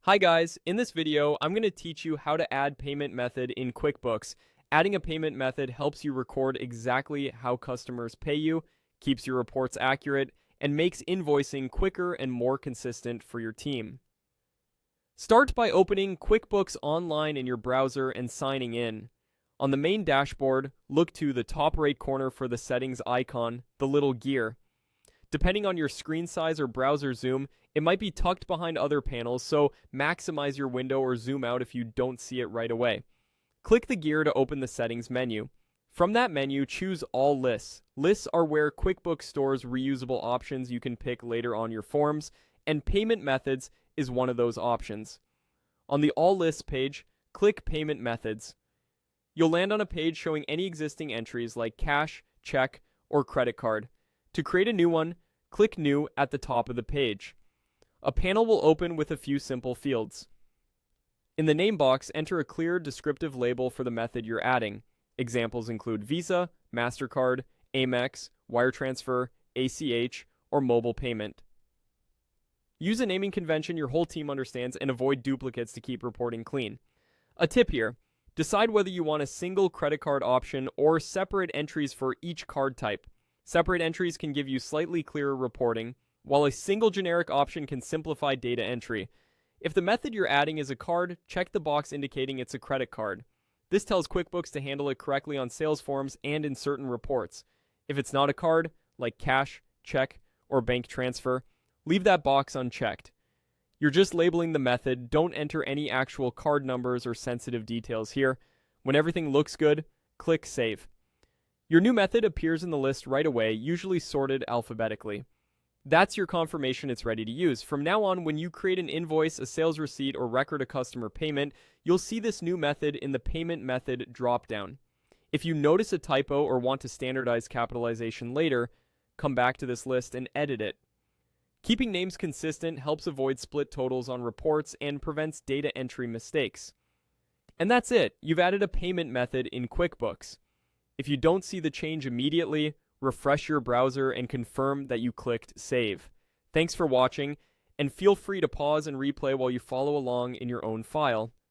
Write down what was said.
Hi guys, in this video, I'm going to teach you how to add payment method in QuickBooks. Adding a payment method helps you record exactly how customers pay you, keeps your reports accurate, and makes invoicing quicker and more consistent for your team. Start by opening QuickBooks Online in your browser and signing in. On the main dashboard, look to the top right corner for the settings icon, the little gear. Depending on your screen size or browser zoom, it might be tucked behind other panels, so maximize your window or zoom out if you don't see it right away. Click the gear to open the settings menu. From that menu, choose All Lists. Lists are where QuickBooks stores reusable options you can pick later on your forms, and Payment Methods is one of those options. On the All Lists page, click Payment Methods. You'll land on a page showing any existing entries like cash, check, or credit card. To create a new one, click New at the top of the page. A panel will open with a few simple fields. In the name box, enter a clear descriptive label for the method you're adding. Examples include Visa, MasterCard, Amex, wire transfer, ACH, or mobile payment. Use a naming convention your whole team understands and avoid duplicates to keep reporting clean. A tip here: decide whether you want a single credit card option or separate entries for each card type. Separate entries can give you slightly clearer reporting, while a single generic option can simplify data entry. If the method you're adding is a card, check the box indicating it's a credit card. This tells QuickBooks to handle it correctly on sales forms and in certain reports. If it's not a card, like cash, check, or bank transfer, leave that box unchecked. You're just labeling the method. Don't enter any actual card numbers or sensitive details here. When everything looks good, click Save. Your new method appears in the list right away, usually sorted alphabetically. That's your confirmation it's ready to use. From now on, when you create an invoice, a sales receipt, or record a customer payment, you'll see this new method in the Payment Method dropdown. If you notice a typo or want to standardize capitalization later, come back to this list and edit it. Keeping names consistent helps avoid split totals on reports and prevents data entry mistakes. And that's it. You've added a payment method in QuickBooks. If you don't see the change immediately, refresh your browser and confirm that you clicked Save. Thanks for watching, and feel free to pause and replay while you follow along in your own file.